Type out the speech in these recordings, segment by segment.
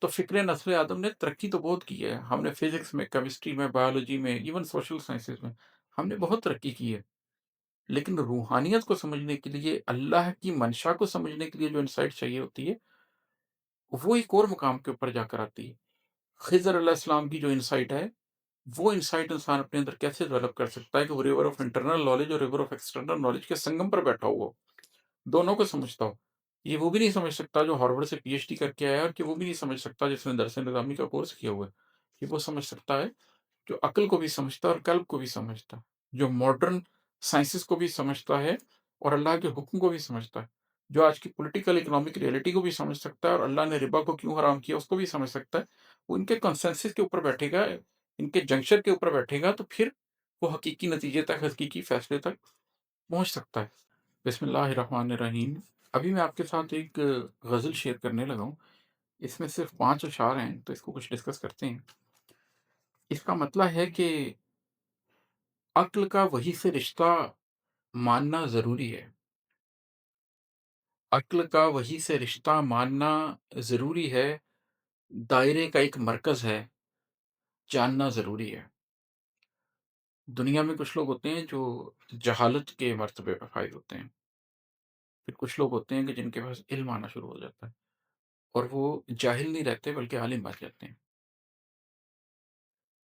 تو फ़िक्र नस्ल आदम ने तरक्की तो बहुत की है। हमने फ़िज़िक्स में, केमिस्ट्री में, बायोलॉजी में, इवन सोशल साइंसेज़ में हमने बहुत तरक्की की है। लेकिन रूहानियत को समझने के लिए, अल्लाह की मंशा को समझने के लिए जो इनसाइट चाहिए होती है, वो एक और मुकाम के ऊपर जाकर आती है। ख़िज़र अलैहिस्सलाम की जो इनसाइट है, वो इनसाइट इंसान अपने अंदर कैसे डेवलप कर सकता है कि वो रिवर ऑफ इंटरनल नॉलेज और रिवर ऑफ एक्सटर्नल नॉलेज के संगम पर बैठा हुआ हो, दोनों को समझता हो। ये वो भी नहीं समझ सकता जो हार्वर्ड से पीएचडी करके आया है, और कि वो भी नहीं समझ सकता जिसने दरस निज़ामी का कोर्स किया हुआ है। ये वो समझ सकता है जो अक्ल को भी समझता है और कल्ब को भी समझता है, जो मॉडर्न साइंसेज़ को भी समझता है और अल्लाह के हुक्म को भी समझता है, जो आज की पॉलिटिकल इकोनॉमिक रियलिटी को भी समझ सकता है और अल्लाह ने रिबा को क्यों हराम किया उसको भी समझ सकता है। वो इनके कंसेंसस के ऊपर बैठेगा, इनके जंक्शन के ऊपर बैठेगा, तो फिर वो हकीकी नतीजे तक, हकीकी फैसले तक पहुँच सकता है। बिस्मिल्लाहिर्रहमानिर्रहीम। अभी मैं आपके साथ एक गज़ल शेयर करने लगा हूँ। इसमें सिर्फ़ 5 अशआर हैं, तो इसको कुछ डिस्कस करते हैं। इसका मतलब है कि अक्ल का वही से रिश्ता मानना ज़रूरी है। अक्ल का वही से रिश्ता मानना ज़रूरी है, दायरे का एक मरकज़ है, जानना ज़रूरी है। दुनिया में कुछ लोग होते हैं जो जहालत के मर्तबे पे फ़ाइज़ होते हैं। फिर कुछ लोग होते हैं कि जिनके पास इल्म आना शुरू हो जाता है और वो जाहिल नहीं रहते बल्कि आलिम बन जाते हैं।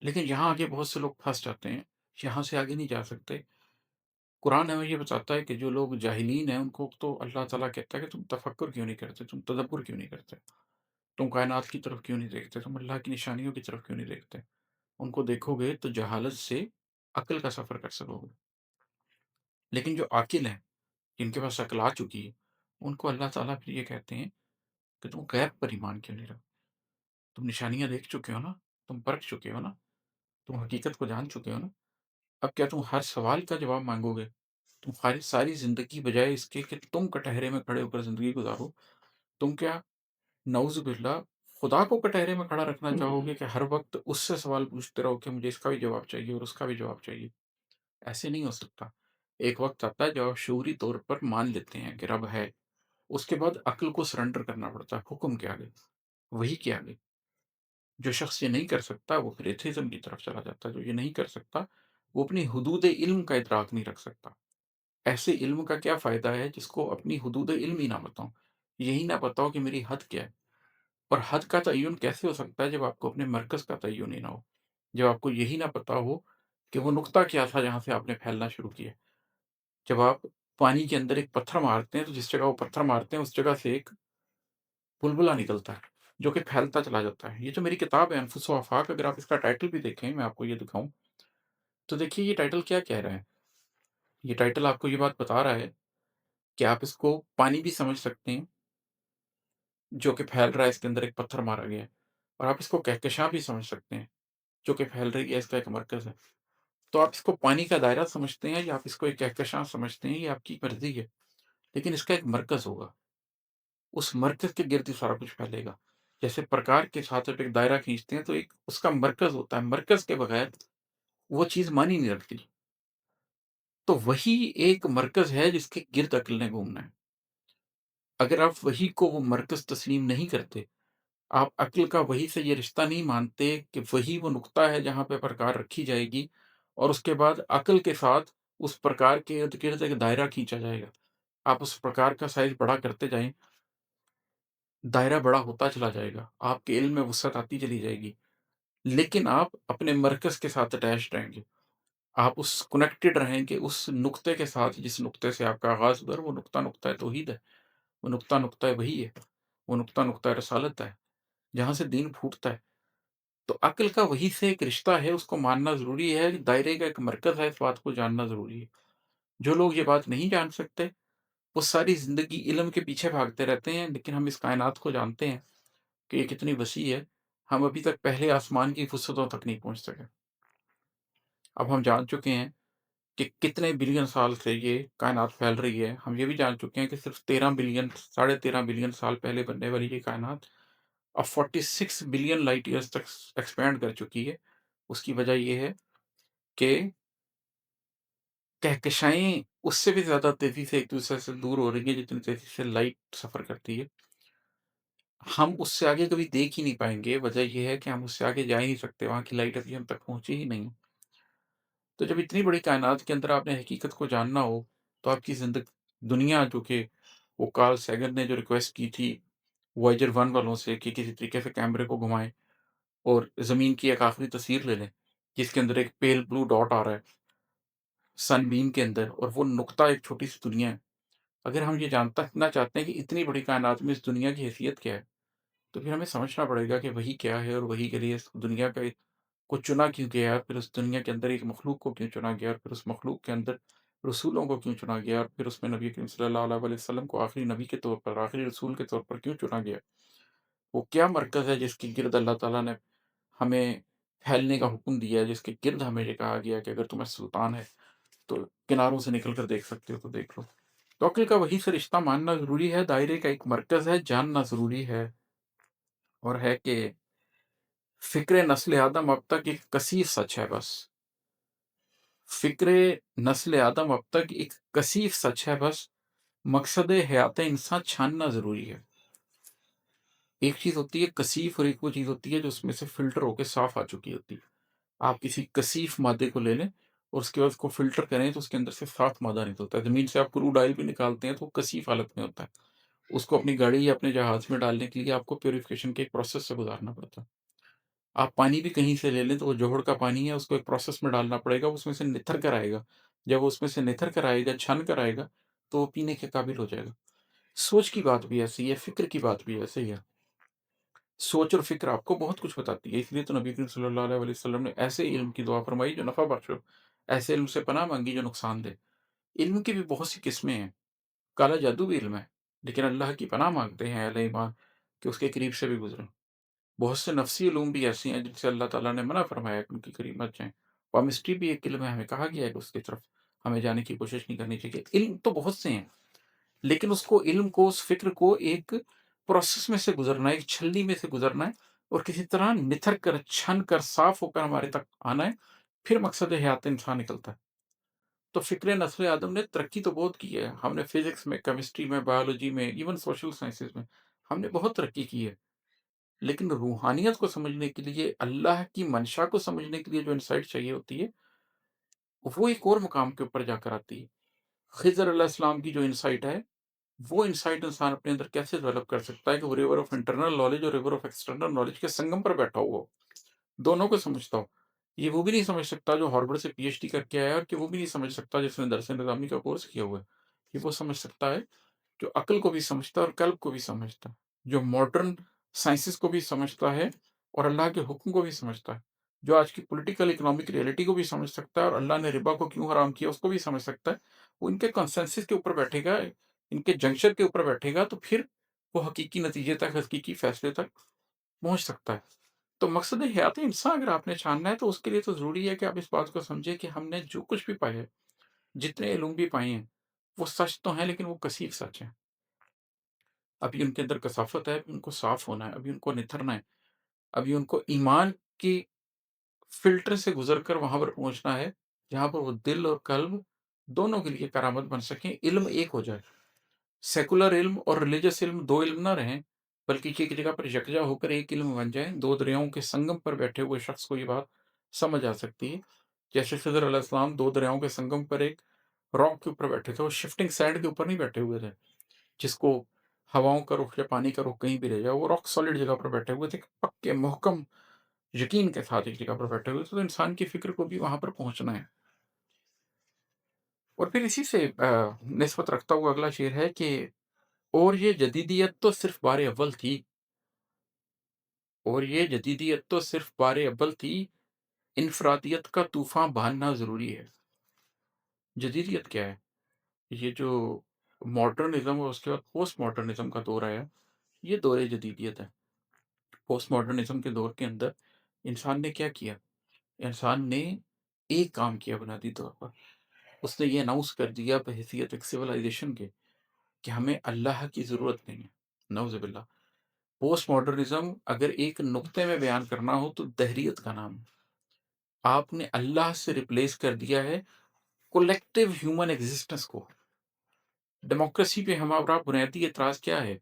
लेकिन यहाँ आगे बहुत से लोग फँस जाते हैं, यहाँ से आगे नहीं जा सकते। कुरान हमें ये बताता है कि जो लोग जाहिलीन हैं, उनको तो अल्लाह ताला कहता है कि तुम तफक्कुर क्यों नहीं करते? तुम तदब्बुर क्यों नहीं करते? तुम कायनात की तरफ क्यों नहीं देखते? तुम अल्लाह की निशानियों की तरफ क्यों नहीं देखते? उनको देखोगे तो जहालत से अक्ल का सफ़र कर सकोगे। लेकिन जो आकिल हैं, जिनके पास अक्ल आ चुकी है, उनको अल्लाह ताला फिर ये कहते हैं कि तुम गैब पर ईमान क्यों नहीं रखते? तुम निशानियाँ देख चुके हो ना? तुम परख चुके हो ना? तुम हकीकत को जान चुके हो ना? अब क्या तुम हर सवाल का जवाब माँगोगे? तुम्हारी सारी ज़िंदगी बजाए इसके कि तुम कटहरे में खड़े होकर ज़िंदगी गुज़ारो, तुम क्या नाउज़ुबिल्लाह खुदा को कटहरे में खड़ा रखना चाहोगे कि हर वक़्त उससे सवाल पूछते रहो कि मुझे इसका भी जवाब चाहिए और उसका भी जवाब चाहिए? ऐसे नहीं हो सकता। एक वक़्त आता है जब आप शऊरी तौर पर मान लेते हैं कि रब है, उसके बाद अक्ल को सरेंडर करना पड़ता है हुक्म के आगे, वही के आगे। जो शख़्स ये नहीं कर सकता वो फिर एथिज़्म की तरफ चला जाता है, जो ये नहीं कर सकता, वो अपनी हुदूद इल्म का इदराक नहीं रख सकता। ऐसे इल्म का क्या फ़ायदा है जिसको अपनी हुदूद इल्म ही ना बताऊँ? यही ना बताओ कि मेरी हद क्या है? और हद का तय्युन कैसे हो सकता है जब आपको अपने मरकज़ का तय्युन ही ना हो? जब आपको यही ना पता हो कि वो नुक्ता क्या था जहाँ से आपने फैलना शुरू किया? जब आप पानी के अंदर एक पत्थर मारते हैं तो जिस जगह वो पत्थर मारते हैं उस जगह से एक बुलबुला निकलता है, जो कि फैलता चला जाता है। ये जो मेरी किताब है अनफुस व आफ़ाक, अगर आप इसका टाइटल भी देखें, मैं आपको ये दिखाऊँ, तो देखिए ये टाइटल क्या कह रहा है? ये टाइटल आपको ये बात बता रहा है कि आप इसको पानी भी समझ सकते हैं, जो कि फैल रहा है, इसके अंदर एक पत्थर मारा गया है, और आप इसको कहकशां भी समझ सकते हैं, जो कि फैल रही है, इसका एक मरकज़ है। तो आप इसको पानी का दायरा समझते हैं या आप इसको एक कहकशां समझते हैं, ये आपकी मर्ज़ी है, लेकिन इसका एक मरकज़ होगा। उस मरकज़ के गिर्द ही सारा कुछ फैलेगा। जैसे प्रकार के साथ आप एक दायरा खींचते हैं, तो एक उसका मरकज़ होता है, मरकज़ के बगैर वो चीज़ मानी नहीं रखती। तो वही एक मरकज़ है जिसके गिर्द अक्ल ने घूमना है। अगर आप वही को वो मरकज़ तस्लीम नहीं करते, आप अक्ल का वही से ये रिश्ता नहीं मानते कि वही वो नुक्ता है जहाँ पे प्रकार रखी जाएगी, और उसके बाद अक्ल के साथ उस प्रकार के इर्द-गिर्द एक दायरा खींचा जाएगा। आप उस प्रकार का साइज़ बड़ा करते जाएँ, दायरा बड़ा होता चला जाएगा, आपके इल्म में वुसअत आती चली जाएगी, लेकिन आप अपने मरकज़ के साथ अटैच्ड रहेंगे। आप उस कनेक्टेड रहेंगे उस नुक्ते के साथ जिस नुक्ते से आपका आगाज़ हुआ, और वो नुक्ता नुक्ता तौहीद है, वो नुक्ता नुक्ता वही है, वो नुक्ता नुक्ता रिसालत है, जहाँ से दीन फूटता है। तो अक्ल का वही से एक रिश्ता है, उसको मानना ज़रूरी है, दायरे का एक मरकज़ है, इस बात को जानना ज़रूरी है। जो लोग ये बात नहीं जान सकते, वो सारी ज़िंदगी इल्म के पीछे भागते रहते हैं, लेकिन हम इस कायनात को जानते हैं कि ये कितनी वसी है, हम अभी तक पहले आसमान की फ़ुर्सतों तक नहीं पहुँच सके। अब हम जान चुके हैं कि कितने बिलियन साल से ये कायनात फैल रही है। हम ये भी जान चुके हैं कि सिर्फ़ 13 बिलियन, साढ़े 13 बिलियन साल पहले बनने वाली ये कायनात अब 46 बिलियन लाइट ईयर्स तक एक्सपैंड कर चुकी है। उसकी वजह ये है कि कहकशाएँ उससे भी ज़्यादा तेज़ी से एक-दूसरे से दूर हो रही हैं, जितनी तेज़ी से लाइट सफ़र करती है। ہم اس سے آگے کبھی دیکھ ہی نہیں پائیں گے، وجہ یہ ہے کہ ہم اس سے آگے جا ہی نہیں سکتے، وہاں کی لائٹ ابھی ہم تک پہنچی ہی نہیں۔ تو جب اتنی بڑی کائنات کے اندر آپ نے حقیقت کو جاننا ہو، تو آپ کی دنیا جو کہ وہ کارل سیگن نے جو ریکویسٹ کی تھی وائجر 1 والوں سے کہ کسی طریقے سے کیمرے کو گھمائیں اور زمین کی ایک آخری تصویر لے لیں، جس کے اندر ایک پیل بلو ڈاٹ آ رہا ہے سن بیم کے اندر، اور وہ نقطہ ایک چھوٹی سی دنیا ہے۔ اگر ہم یہ جاننا چاہتے ہیں کہ اتنی بڑی کائنات میں اس دنیا کی حیثیت کیا ہے، تو پھر ہمیں سمجھنا پڑے گا کہ وہی کیا ہے، اور وہی کے لیے اس دنیا کو چنا کیوں گیا ہے، پھر اس دنیا کے اندر ایک مخلوق کو کیوں چنا گیا، اور پھر اس مخلوق کے اندر رسولوں کو کیوں چنا گیا، اور پھر اس میں نبی کریم صلی اللہ علیہ وسلم کو آخری نبی کے طور پر، آخری رسول کے طور پر کیوں چنا گیا۔ وہ کیا مرکز ہے جس کے گرد اللہ تعالیٰ نے ہمیں پھیلنے کا حکم دیا ہے، جس کے گرد ہمیں یہ کہا گیا کہ اگر تمہیں سلطان ہے تو کناروں سے نکل کر دیکھ سکتے ہو تو دیکھ لو۔ توکل کا وہی سے رشتہ ماننا ضروری ہے، دائرے کا ایک مرکز ہے جاننا ضروری ہے، اور ہے کہ فکر نسل آدم اب تک ایک کثیر سچ ہے بس۔ فکر نسل آدم اب تک ایک کثیر سچ ہے بس، مقصد حیات انسان چھاننا ضروری ہے۔ ایک چیز ہوتی ہے کثیف، اور ایک وہ چیز ہوتی ہے جو اس میں سے فلٹر ہو کے صاف آ چکی ہوتی ہے۔ آپ کسی کثیف مادے کو لے لیں اور اس کے بعد اس کو فلٹر کریں تو اس کے اندر سے صاف مادہ نکلتا ہے۔ زمین سے آپ کروڈ آئل بھی نکالتے ہیں تو وہ کثیف حالت میں ہوتا ہے، اس کو اپنی گاڑی یا اپنے جہاز میں ڈالنے کے لیے آپ کو پیوریفیکیشن کے ایک پروسیس سے گزارنا پڑتا ہے۔ آپ پانی بھی کہیں سے لے لیں تو وہ جوہر کا پانی ہے، اس کو ایک پروسیس میں ڈالنا پڑے گا، اس میں سے نتھر کر آئے گا۔ جب وہ اس میں سے نتھر کر آئے گا، چھن کر آئے گا، تو وہ پینے کے قابل ہو جائے گا۔ سوچ کی بات بھی ایسی ہے، فکر کی بات بھی ایسے ہی ہے۔ سوچ اور فکر آپ کو بہت کچھ بتاتی ہے، اس لیے تو نبی کریم صلی اللہ علیہ وسلم نے ایسے علم کی دعا فرمائی جو نفع بخش ہو، ایسے علم سے پناہ مانگی جو نقصان دے۔ علم کی بھی بہت سی قسمیں ہیں، کالا جادو بھی علم ہے، لیکن اللہ کی پناہ مانگتے ہیں اہل ایمان کہ اس کے قریب سے بھی گزریں۔ بہت سے نفسی علوم بھی ایسی ہیں جن سے اللہ تعالیٰ نے منع فرمایا کہ ان کے قریب مت جائیں۔ پامسٹری بھی ایک علم ہے، ہمیں کہا گیا ہے کہ اس کی طرف ہمیں جانے کی کوشش نہیں کرنی چاہیے۔ علم تو بہت سے ہیں، لیکن اس کو علم کو، اس فکر کو ایک پروسیس میں سے گزرنا ہے، ایک چھلنی میں سے گزرنا ہے، اور کسی طرح نتھر کر، چھن کر، صاف ہو کر ہمارے تک آنا ہے، پھر مقصد حیات انسان نکلتا ہے۔ تو فکر نسل آدم نے ترقی تو بہت کی ہے، ہم نے فزکس میں، کیمسٹری میں، بایولوجی میں، ایون سوشل سائنسز میں ہم نے بہت ترقی کی ہے، لیکن روحانیت کو سمجھنے کے لیے، اللہ کی منشا کو سمجھنے کے لیے جو انسائٹ چاہیے ہوتی ہے، وہ ایک اور مقام کے اوپر جا کر آتی ہے۔ خضر علیہ السلام کی جو انسائٹ ہے، وہ انسائٹ انسان اپنے اندر کیسے ڈیولپ کر سکتا ہے کہ وہ ریور آف انٹرنل نالج اور ریور آف ایکسٹرنل نالج کے سنگم پر بیٹھا ہوا ہو، دونوں کو سمجھتا ہو۔ یہ وہ بھی نہیں سمجھ سکتا جو ہارورڈ سے پی ایچ ڈی کر کے آیا ہے، اور کہ وہ بھی نہیں سمجھ سکتا جس نے درس نظامی کا کورس کیا ہوا ہے۔ یہ وہ سمجھ سکتا ہے جو عقل کو بھی سمجھتا ہے اور قلب کو بھی سمجھتا ہے، جو ماڈرن سائنسز کو بھی سمجھتا ہے اور اللہ کے حکم کو بھی سمجھتا ہے، جو آج کی پولیٹیکل اکنامک ریئلٹی کو بھی سمجھ سکتا ہے اور اللہ نے ربا کو کیوں حرام کیا اس کو بھی سمجھ سکتا ہے۔ وہ ان کے کنسنسس کے اوپر بیٹھے گا، ان کے جنکشن کے اوپر بیٹھے گا، تو پھر وہ حقیقی نتیجے تک، حقیقی فیصلے تک پہنچ سکتا ہے۔ تو مقصد حیات انسان اگر آپ نے جاننا ہے تو اس کے لیے تو ضروری ہے کہ آپ اس بات کو سمجھیں کہ ہم نے جو کچھ بھی پایا ہے، جتنے علوم بھی پائے ہیں، وہ سچ تو ہیں لیکن وہ کثیر سچ ہیں۔ ابھی ان کے اندر کثافت ہے، ابھی ان کو صاف ہونا ہے، ابھی ان کو نتھرنا ہے، ابھی ان کو ایمان کی فلٹر سے گزر کر وہاں پر پہنچنا ہے جہاں پر وہ دل اور قلب دونوں کے لیے کرامت بن سکیں، علم ایک ہو جائے۔ سیکولر علم اور ریلیجس علم دو علم نہ رہیں، بلکہ ایک جگہ پر یکجا ہو کر ایک علم بن جائیں۔ دو دریاؤں کے سنگم پر بیٹھے ہوئے شخص کو یہ بات سمجھ آ سکتی ہے، جیسے خضر علیہ السلام دو دریاؤں کے سنگم پر ایک راک کے اوپر بیٹھے تھے، وہ شفٹنگ سینڈ کے اوپر نہیں بیٹھے ہوئے تھے جس کو ہواؤں کا رخ یا پانی کا رخ کہیں بھی رہ جائے، وہ راک سالڈ جگہ پر بیٹھے ہوئے تھے، پکے محکم یقین کے ساتھ ایک جگہ پر بیٹھے ہوئے تھے۔ تو انسان کی فکر کو بھی وہاں پر پہنچنا ہے۔ اور پھر اسی سے نسبت رکھتا ہوا اگلا شعر ہے کہ اور یہ جدیدیت تو صرف بار اول تھی، اور یہ جدیدیت تو صرف بار اول تھی، انفرادیت کا طوفان باندھنا ضروری ہے۔ جدیدیت کیا ہے؟ یہ جو ماڈرنزم اور اس کے بعد پوسٹ ماڈرنزم کا دور آیا، یہ دور جدیدیت ہے۔ پوسٹ ماڈرنزم کے دور کے اندر انسان نے کیا کیا؟ انسان نے ایک کام کیا بنیادی طور پر، اس نے یہ اناؤنس کر دیا بحیثیت ایک سویلائزیشن کے کہ ہمیں اللہ کی ضرورت نہیں ہے۔ نعوذ باللہ۔ پوسٹ ماڈرنزم اگر ایک نقطے میں بیان کرنا ہو تو دہریت کا نام ہے۔ آپ نے اللہ سے ریپلیس کر دیا ہے کولیکٹیو ہیومن ایگزسٹنس کو۔ ڈیموکریسی پہ ہمارا بنیادی اعتراض کیا ہے؟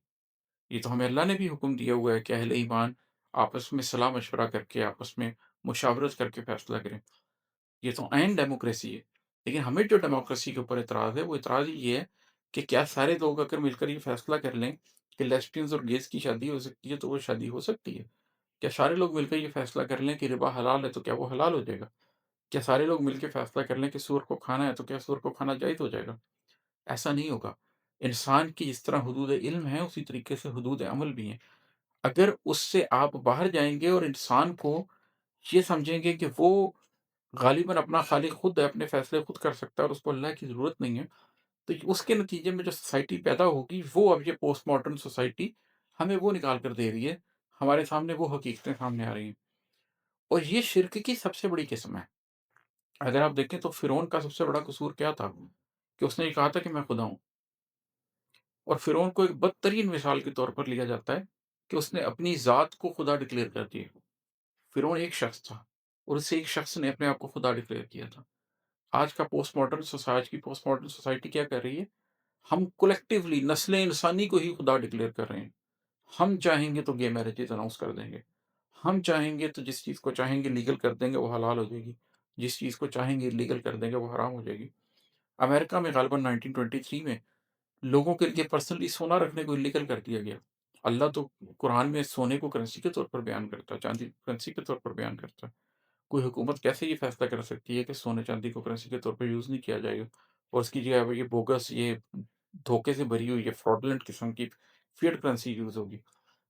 ये तो हमें अल्लाह ने भी हुक्म दिया हुआ है कि अहले ईमान आपस में सलाह-मशवरा करके, आपस में मुशावरत करके फैसला करें। ये तो ऐन डेमोक्रेसी है। लेकिन हमें जो डेमोक्रेसी के ऊपर एतराज़ है, वो एतराज़ ये है कि क्या सारे लोग अगर मिलकर ये फैसला कर लें कि लेस्बियंस और गेज़ की शादी हो सकती है, तो वो शादी हो सकती है? क्या सारे लोग मिलकर ये फैसला कर लें कि रिबा हलाल है, तो क्या वो हलाल हो जाएगा? क्या सारे लोग मिलके फैसला कर लें कि सूअर को खाना है, तो क्या सूअर को खाना जायज़ हो जाएगा? ऐसा नहीं होगा। इंसान की जिस तरह हुदूद इल्म है, उसी तरीके से हुदूद अमल भी हैं। अगर उससे आप बाहर जाएँगे और इंसान को ये समझेंगे कि वो गालिबन अपना खालिक खुद है, अपने फैसले खुद कर सकता है और उसको अल्लाह की ज़रूरत नहीं है, तो उसके नतीजे में जो सोसाइटी पैदा होगी, वो अब ये पोस्ट मॉडर्न सोसाइटी हमें वो निकाल कर दे रही है। हमारे सामने वो हकीकतें सामने आ रही हैं और ये शिर्क की सबसे बड़ी किस्म है। अगर आप देखें तो फ़िरौन का सबसे बड़ा कसूर क्या था? कि उसने ये कहा था कि मैं खुदा हूँ और फ़िरौन को एक बदतरीन मिसाल के तौर पर लिया जाता है कि उसने अपनी ज़ात को खुदा डिक्लेयर कर दिया। फ़िरौन एक शख्स था और उस एक शख्स ने अपने आप को खुदा डिक्लेयर किया था। आज की पोस्ट मॉडर्न सोसाइटी क्या कर रही है? हम कलेक्टिवली नस्ल इंसानी को ही खुदा डिक्लेयर कर रहे हैं। हम चाहेंगे तो गे मैरेजेज़ अनाउंस कर देंगे। हम चाहेंगे तो जिस चीज़ को चाहेंगे लीगल कर देंगे, वो हलाल हो जाएगी। जिस चीज़ को चाहेंगे इल्लीगल कर देंगे, वो हराम हो जाएगी। अमेरिका में ग़ालिबन 1923 में लोगों के लिए पर्सनली सोना रखने को इल्लीगल कर दिया गया। अल्लाह तो कुरान में सोने को करेंसी के तौर पर बयान करता है, चाँदी को करेंसी के तौर पर बयान करता है। कोई हुकूमत कैसे ये फैसला कर सकती है कि सोने-चांदी को करेंसी के तौर पे यूज़ नहीं किया जाएगा और उसकी जगह अब ये बोगस, ये धोखे से भरी हुई, ये फ्रॉडुलेंट किस्म की फ़िएट करेंसी यूज़ होगी।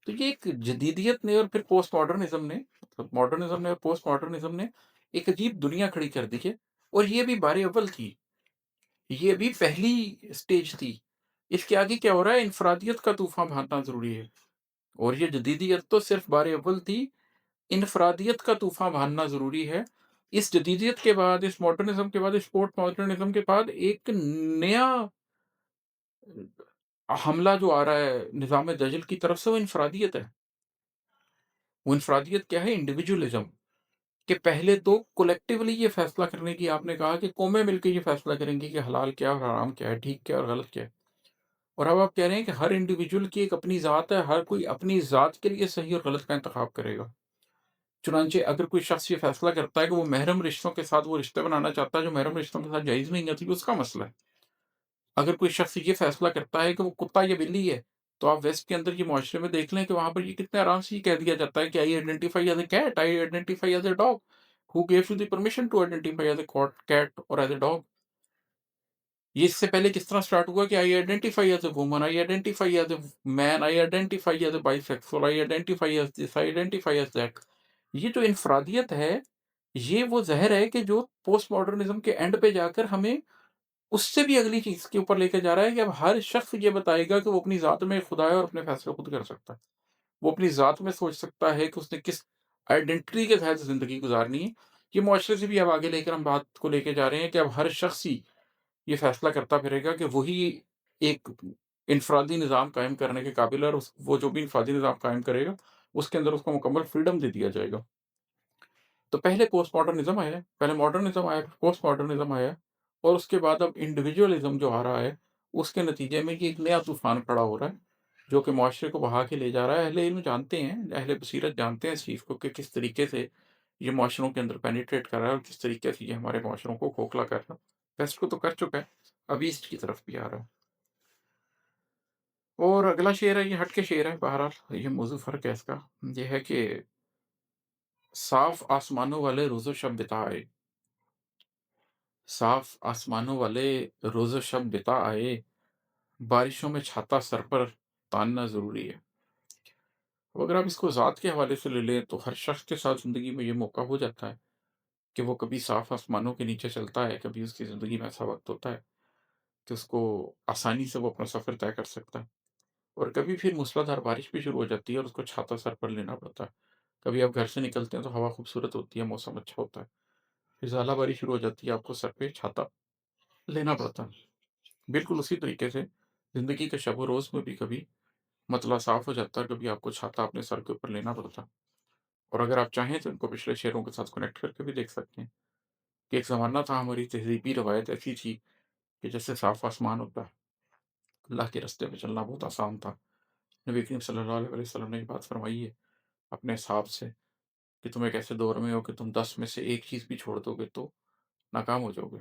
तो ये एक जदीदियत ने और फिर पोस्ट मॉडर्निज़्म ने, मतलब मॉडर्निज़्म ने और पोस्ट मॉडर्निज़्म ने एक अजीब दुनिया खड़ी कर दी है और ये भी बार-ए-अव्वल थी। ये भी पहली स्टेज थी। इसके आगे क्या हो रहा है, इन्फरादियत का तूफ़ान भाँतना ज़रूरी है और ये जदीदियत तो सिर्फ़ बार-ए-अव्वल थी, इन्फरादियत का तूफ़ान भानना ज़रूरी है। इस जदीदियत के बाद, इस मॉडर्निज़्म के बाद, इस पोस्ट मॉडर्निज़्म के बाद एक नया हमला जो आ रहा है निज़ाम दजल की तरफ से, वो इन्फरादियत है। वो इन्फरादियत क्या है? इंडिविजुअलिज़्म कि पहले तो कलेक्टिवली ये फ़ैसला करने की, आपने कहा कि कौमें मिलके ये फ़ैसला करेंगी कि हलाल क्या है और हराम क्या है, ठीक क्या है और गलत क्या है। और अब आप कह रहे हैं कि हर इंडिविजुअल की एक अपनी ज़ात है, हर कोई अपनी ज़ात के लिए सही और गलत का इंतखाब करेगा। चुनांचे अगर कोई शख्स ये फ़ैसला करता है कि वो महरम रिश्तों के साथ वो रिश्ते बनाना चाहता है जो महरम रिश्तों के साथ जायज़ नहीं है, तो ये उसका मसला है। अगर कोई शख्स ये फ़ैसला करता है कि वो कुत्ता या बिल्ली है, तो आप वेस्ट के अंदर ये मुआशरे में देख लें कि वहाँ पर ये कितने आराम से ये कह दिया जाता है कि I identify as a cat, I identify as a dog. Who gave you the permission to identify as a cat और एज़ अ डॉग? ये इससे पहले किस तरह स्टार्ट हुआ कि I identify as a woman, I identify as a man, I identify as a bisexual, I identify as this, I identify as that. ये जो इन्फरादियत है, ये वो ज़हर है कि जो पोस्ट मॉडर्निज़्म के एंड पे जाकर हमें उससे भी अगली चीज़ के ऊपर लेके जा रहा है कि अब हर शख्स ये बताएगा कि वो अपनी ज़ात में खुदा है और अपने फैसले खुद कर सकता है। वो अपनी ज़ात में सोच सकता है कि उसने किस आइडेंटिटी के तहत ज़िंदगी गुज़ारनी है। ये मुआशरे से भी अब आगे लेकर हम बात को लेके जा रहे हैं कि अब हर शख्स ही ये फैसला करता फिरेगा कि वही एक इन्फरादी निज़ाम कायम करने के काबिल है और उस वो जो भी इन्फरादी निज़ाम कायम करेगा, उसके अंदर उसको मुकम्मल फ्रीडम दे दिया जाएगा। तो पहले पोस्ट मॉडर्निज़्म आया, पहले मॉडर्निज़्म आया, फिर पोस्ट मॉडर्निज़्म आया और उसके बाद अब इंडिविजुअलिज़्म जो आ रहा है, उसके नतीजे में ये एक नया तूफ़ान खड़ा हो रहा है, जो कि मुआशरे को बहा के ले जा रहा है। अहले इल्म जानते हैं, अहले बसीरत जानते हैं इस चीज़ को कि किस तरीके से ये मुआशरों के अंदर पेनिट्रेट कर रहा है और किस तरीके से ये हमारे मुआशरों को खोखला कर रहा है। वेस्ट को तो कर चुका है, अब ईस्ट की तरफ भी आ रहा है। और अगला शेर है, ये हट के शेर है बहरहाल, ये मौज़ू फ़र्क है इसका। ये है कि साफ़ आसमानों वाले रोज़ो शब बिता आए, साफ़ आसमानों वाले रोज़ो शब बिता आए, बारिशों में छाता सर पर तानना ज़रूरी है। अब अगर आप इसको ज़ात के हवाले से ले लें, तो हर शख़्स के साथ ज़िंदगी में ये मौका हो जाता है कि वो कभी साफ़ आसमानों के नीचे चलता है, कभी उसकी ज़िंदगी में ऐसा वक़्त होता है कि उसको आसानी से वो अपना सफ़र तय कर सकता है और कभी फिर मूसलाधार बारिश भी शुरू हो जाती है और उसको छाता सर पर लेना पड़ता है। कभी आप घर से निकलते हैं तो हवा खूबसूरत होती है, मौसम अच्छा होता है, फिर ज़ालाबारी शुरू हो जाती है, आपको सर पे छाता लेना पड़ता है। बिल्कुल उसी तरीके से ज़िंदगी के शब-ओ-रोज़ में भी कभी मतला साफ़ हो जाता है, कभी आपको छाता अपने सर के ऊपर लेना पड़ता है। और अगर आप चाहें तो इनको पिछले शेरों के साथ कनेक्ट करके भी देख सकते हैं कि एक ज़माना था, हमारी तहज़ीबी रवायत ऐसी थी कि जैसे साफ़ आसमान होता है, अल्लाह के रास्ते पे चलना बहुत आसान था। नबी करीम सल्लल्लाहु अलैहि वसल्लम ने ये बात फरमाई है अपने साहब से कि तुम एक ऐसे दौर में हो कि तुम 10 में से 1 चीज़ भी छोड़ दोगे तो नाकाम हो जाओगे।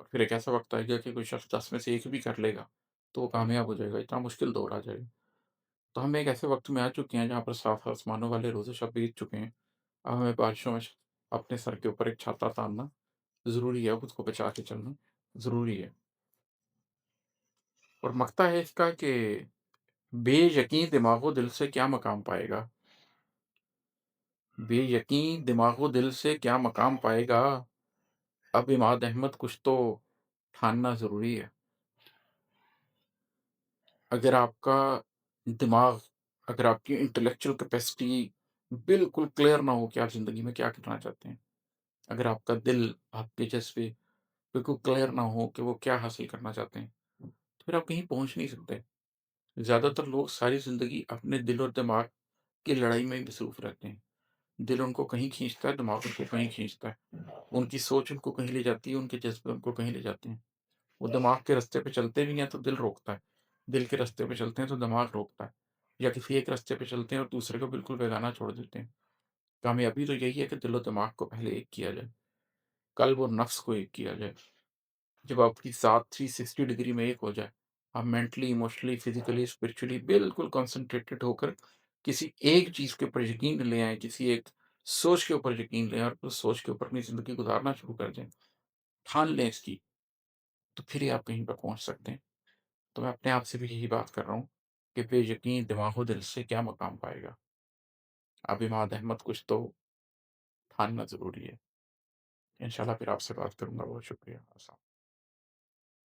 और फिर एक ऐसा वक़्त आएगा कि कोई शख़्स 10 में से 1 भी कर लेगा, तो वो कामयाब हो जाएगा, इतना मुश्किल दौर आ जाएगा। तो हम एक ऐसे वक़्त में आ चुके हैं जहाँ पर साफ आसमानों वाले रोज़े शब बीत चुके हैं। अब हमें बारिशों में अपने सर के ऊपर एक छाता तानना ज़रूरी है, खुद को बचा के चलना ज़रूरी है। और मकता है इसका कि बेयकीन दिमागो-दिल से क्या मकाम पाएगा, बेयकीन दिमागो-दिल से क्या मकाम पाएगा, अब इमाद अहमद कुछ तो ठानना ज़रूरी है। अगर आपका दिमाग, अगर आपकी इंटेलेक्चुअल कैपेसिटी बिल्कुल क्लियर ना हो कि आप ज़िंदगी में क्या करना चाहते हैं, अगर आपका दिल, आपके जज़्बे बिल्कुल क्लियर ना हो कि वो क्या हासिल करना चाहते हैं, तो फिर आप कहीं पहुँच नहीं सकते। ज़्यादातर लोग सारी ज़िंदगी अपने दिल और दिमाग की लड़ाई में ही मसरूफ़ रहते हैं। दिल उनको कहीं खींचता है, दिमाग उनको कहीं खींचता है। उनकी सोच उनको कहीं ले जाती है, उनके जज़्बे उनको कहीं ले जाते हैं। वो दिमाग के रास्ते पे चलते भी हैं तो दिल रोकता है, दिल के रास्ते पे चलते हैं तो दिमाग रोकता है, या किसी एक रास्ते पे चलते हैं और दूसरे को बिल्कुल बेगाना छोड़ देते हैं। कामयाबी तो यही है कि दिल और दिमाग को पहले एक किया जाए, कल्ब और नफ्स को एक किया जाए। जब आपकी सात 360 डिग्री में एक हो जाए, आप मेंटली, इमोशनली, फिज़िकली, स्पिरिचुअली बिल्कुल कॉन्सन्ट्रेटेड होकर किसी एक चीज़ के ऊपर यकीन ले आएँ, किसी एक सोच के ऊपर यकीन लें और उस सोच के ऊपर अपनी ज़िंदगी गुज़ारना शुरू कर दें, ठान लें इसकी, तो फिर ही आप कहीं पर पहुँच सकते हैं। तो मैं अपने आप से भी यही बात कर रहा हूँ कि बेयकीन दिमागो-दिल से क्या मकाम पाएगा। अब इमाद अहमद कुछ तो ठानना ज़रूरी है। इंशाल्लाह फिर आपसे बात करूँगा। बहुत शुक्रिया।